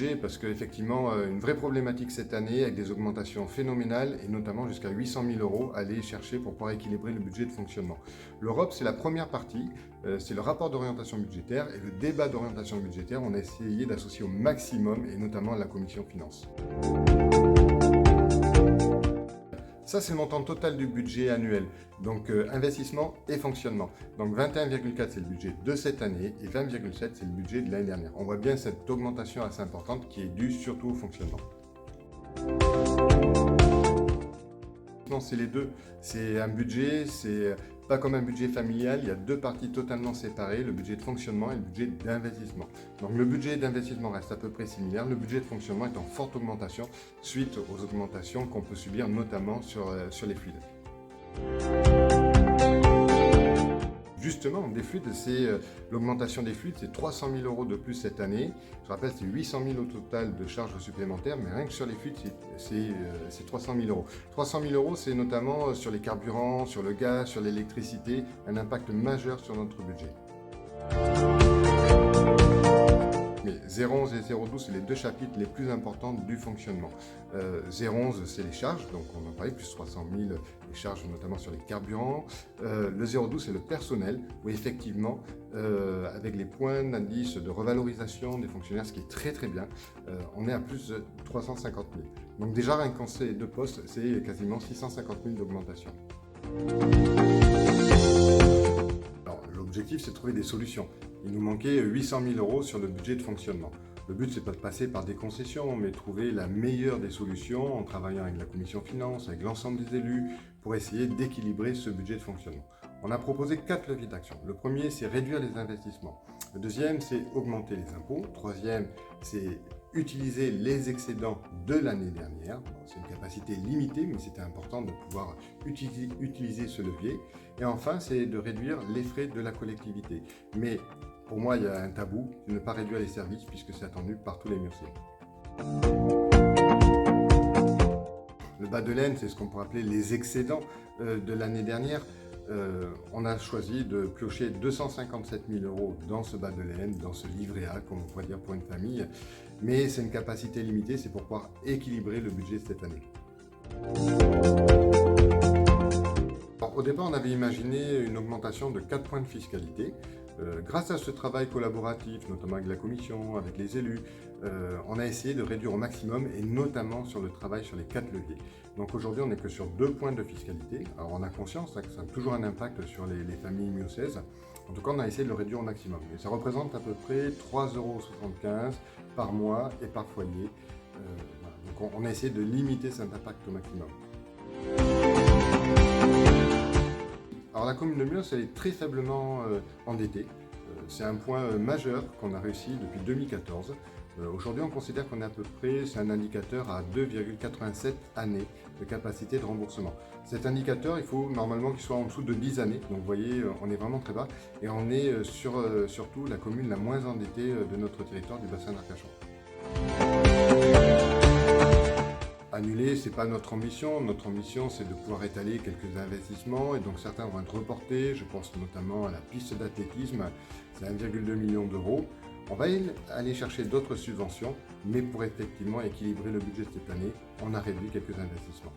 budget parce qu'effectivement, une vraie problématique cette année avec des augmentations phénoménales et notamment jusqu'à 800 000 € à aller chercher pour pouvoir équilibrer le budget de fonctionnement. L'Europe, c'est la première partie, c'est le rapport d'orientation budgétaire et le débat d'orientation budgétaire. On a essayé d'associer au maximum et notamment la commission finances. Ça, c'est le montant total du budget annuel, donc investissement et fonctionnement. Donc 21,4, c'est le budget de cette année et 20,7, c'est le budget de l'année dernière. On voit bien cette augmentation assez importante qui est due surtout au fonctionnement. C'est les deux. C'est un budget, c'est pas comme un budget familial, il y a deux parties totalement séparées, le budget de fonctionnement et le budget d'investissement. Donc le budget d'investissement reste à peu près similaire, le budget de fonctionnement est en forte augmentation suite aux augmentations qu'on peut subir notamment sur les fluides. Justement, des fluides, l'augmentation des fluides, c'est 300 000 € de plus cette année. Je rappelle, c'est 800 000 au total de charges supplémentaires, mais rien que sur les fluides, c'est 300 000 €. 300 000 €, c'est notamment sur les carburants, sur le gaz, sur l'électricité, un impact majeur sur notre budget. Mais 0,11 et 0,12, c'est les deux chapitres les plus importants du fonctionnement. 0,11, c'est les charges, donc on en parlait, plus 300 000, les charges notamment sur les carburants. Le 0,12, c'est le personnel, où effectivement, avec les points d'indice de revalorisation des fonctionnaires, ce qui est très très bien, on est à plus de 350 000. Donc déjà, rien qu'en ces deux postes, c'est quasiment 650 000 d'augmentation. L'objectif, c'est de trouver des solutions. Il nous manquait 800 000 € sur le budget de fonctionnement. Le but, c'est pas de passer par des concessions, mais trouver la meilleure des solutions en travaillant avec la commission finances, avec l'ensemble des élus, pour essayer d'équilibrer ce budget de fonctionnement. On a proposé 4 leviers d'action. Le premier, c'est réduire les investissements. Le deuxième, c'est augmenter les impôts. Le troisième, c'est utiliser les excédents de l'année dernière. Bon, c'est une capacité limitée, mais c'était important de pouvoir utiliser ce levier. Et enfin, c'est de réduire les frais de la collectivité. Mais pour moi, il y a un tabou, c'est de ne pas réduire les services puisque c'est attendu par tous les murciers. Le bas de laine, c'est ce qu'on pourrait appeler les excédents de l'année dernière. On a choisi de piocher 257 000 € dans ce bas de laine, dans ce livret A, comme on pourrait dire pour une famille. Mais c'est une capacité limitée, c'est pour pouvoir équilibrer le budget de cette année. Alors, au départ, on avait imaginé une augmentation de 4 points de fiscalité. Grâce à ce travail collaboratif, notamment avec la commission, avec les élus, on a essayé de réduire au maximum et notamment sur le travail sur les 4 leviers. Donc aujourd'hui, on n'est que sur 2 points de fiscalité. Alors on a conscience que ça a toujours un impact sur les familles miocèses. En tout cas, on a essayé de le réduire au maximum. Et ça représente à peu près 3,75 € par mois et par foyer. Voilà. Donc on a essayé de limiter cet impact au maximum. Alors la commune de Mios, elle est très faiblement endettée. C'est un point majeur qu'on a réussi depuis 2014. Aujourd'hui, on considère qu'on est à peu près, c'est un indicateur à 2,87 années de capacité de remboursement. Cet indicateur, il faut normalement qu'il soit en dessous de 10 années. Donc vous voyez, on est vraiment très bas. Et on est surtout la commune la moins endettée de notre territoire du bassin d'Arcachon. Annuler, ce n'est pas notre ambition. Notre ambition, c'est de pouvoir étaler quelques investissements et donc certains vont être reportés. Je pense notamment à la piste d'athlétisme, c'est 1,2 million d'euros. On va aller chercher d'autres subventions, mais pour effectivement équilibrer le budget de cette année, on a réduit quelques investissements.